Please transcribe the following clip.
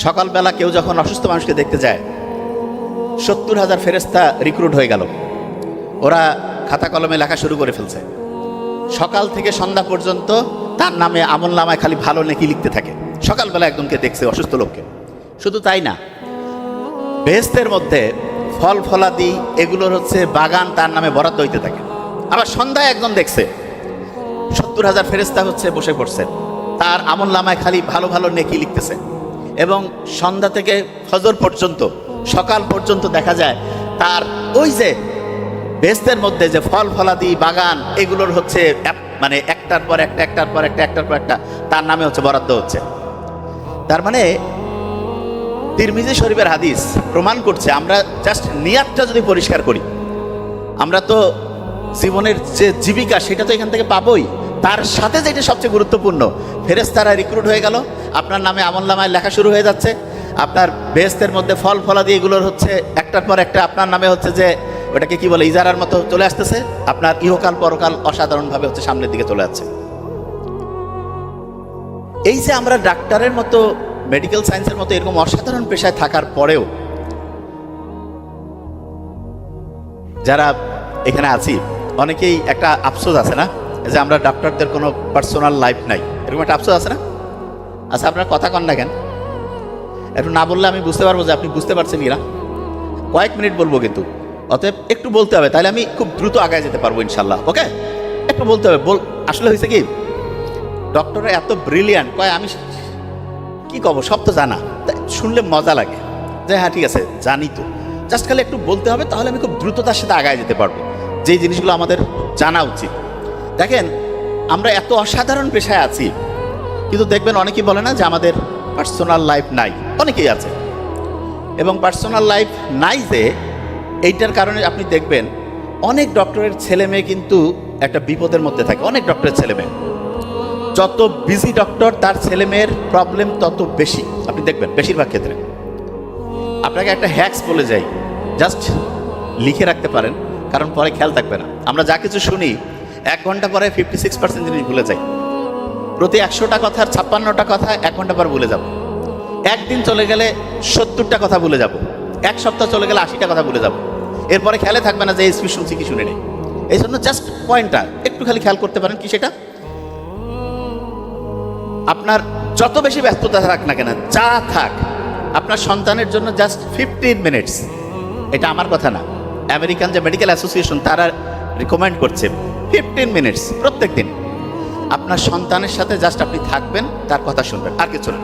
সকালবেলা কেউ যখন অসুস্থ মানুষকে দেখতে যায়, 70,000 ফেরেশতা রিক্রুট হয়ে গেল। ওরা খাতা কলমে লেখা শুরু করে ফেলছে। সকাল থেকে সন্ধ্যা পর্যন্ত তার নামে আমল নামায় খালি ভালো নেকি লিখতে থাকে। সকালবেলা একজনকে দেখছে, অসুস্থ লোককে। শুধু তাই না, বেহেশতের মধ্যে ফল ফলাদি এগুলোর হচ্ছে বাগান তার নামে বরাদ্দ হইতে থাকে। আবার সন্ধ্যায় একজন দেখছে 70,000 ফেরেশতা হচ্ছে বসে পড়ছে, তার আমল নামায় খালি ভালো ভালো নেকি লিখতেছে। এবং সন্ধ্যা থেকে ফজর পর্যন্ত, সকাল পর্যন্ত দেখা যায় তার ওই যে বেহেশতের মধ্যে যে ফল ফলাদি বাগান এগুলোর হচ্ছে মানে একটার পর একটা, একটার পর একটা, একটার পর একটা তার নামে হচ্ছে বরাদ্দ হচ্ছে। তার মানে তিরমিজি শরীফের হাদিস প্রমাণ করছে, আমরা জাস্ট নিয়াতটা যদি পরিষ্কার করি, আমরা তো জীবনের যে জীবিকা সেটা তো এখান থেকে পাবোই। তার সাথে যেটা সবচেয়ে গুরুত্বপূর্ণ, ফেরেশতারা রিক্রুট হয়ে গেল, আপনার নামে আমলনামায় লেখা শুরু হয়ে যাচ্ছে। আপনার বেহেশতের মধ্যে ফল ফলাদি এগুলোর হচ্ছে একটার পর একটা আপনার নামে হচ্ছে যে ওটাকে কি বলে, ইজারার মতো চলে আসতেছে। আপনার ইহকাল পরকাল অসাধারণভাবে হচ্ছে সামনের দিকে চলে যাচ্ছে। এই যে আমরা ডাক্তারের মতো, মেডিকেল সায়েন্সের মতো এরকম অসাধারণ পেশায় থাকার পরেও যারা এখানে আছি, অনেকেই একটা আফসোস আছে না, যে আমরা ডাক্তারদের কোনো পার্সোনাল লাইফ নাই, এরকম একটা আফসোস আছে না? আচ্ছা, আপনার কথা কন না কেন? একটু না বললে আমি বুঝতে পারবো যে আপনি বুঝতে পারছেন কিনা। কয়েক মিনিট বলবো কিন্তু, অতএব একটু বলতে হবে, তাহলে আমি খুব দ্রুত আগায় যেতে পারবো ইনশাল্লাহ। ওকে, একটু বলতে হবে। আসলে হয়েছে কি, ডক্টররা এত ব্রিলিয়ান্ট, কয় আমি কি কব, সব তো জানা, শুনলে মজা লাগে যে হ্যাঁ ঠিক আছে জানি তো, জাস্ট খালি একটু বলতে হবে, তাহলে আমি খুব দ্রুততার সাথে আগায় যেতে পারবো, যেই জিনিসগুলো আমাদের জানা উচিত। দেখেন, আমরা এত অসাধারণ পেশায় আছি, কিন্তু দেখবেন অনেকেই বলে না যে আমাদের পার্সোনাল লাইফ নাই। অনেকেই আছে, এবং পার্সোনাল লাইফ নাই যে এইটার কারণে আপনি দেখবেন অনেক ডক্টরের ছেলে মেয়ে কিন্তু একটা বিপদের মধ্যে থাকে। অনেক ডক্টরের ছেলে মেয়ে, যত বিজি ডক্টর তার ছেলে মেয়ের প্রবলেম তত বেশি। আপনি দেখবেন বেশিরভাগ ক্ষেত্রে। আপনাকে একটা হ্যাক্স বলে যাই, জাস্ট লিখে রাখতে পারেন, কারণ পরে খেয়াল থাকবে না। আমরা যা কিছু শুনি 1 ঘন্টা পরে 56% জিনিস ভুলে যাই। প্রতি 100টা কথার 56টা কথা 1 ঘন্টা পর ভুলে যাব। একদিন চলে গেলে 70টা কথা ভুলে যাব। 1 সপ্তাহ চলে গেলে 80টা কথা ভুলে যাব। এরপরে খেয়ালে থাকবে না যে এই স্পিচ শুনছি কি শুনে নেই। এই জন্য জাস্ট পয়েন্টটা একটু খালি খেয়াল করতে পারেন। কি সেটা? আপনার যত বেশি ব্যস্ততা থাক না কেন, যা থাক, আপনার সন্তানের জন্য জাস্ট 15 মিনিটস, এটা আমার কথা না, আমেরিকান যে মেডিকেল অ্যাসোসিয়েশন তারা রিকমেন্ড করছে 15 মিনিটস প্রত্যেক দিন আপনার সন্তানের সাথে জাস্ট আপনি থাকবেন, তার কথা শুনবেন, আর কিছু না।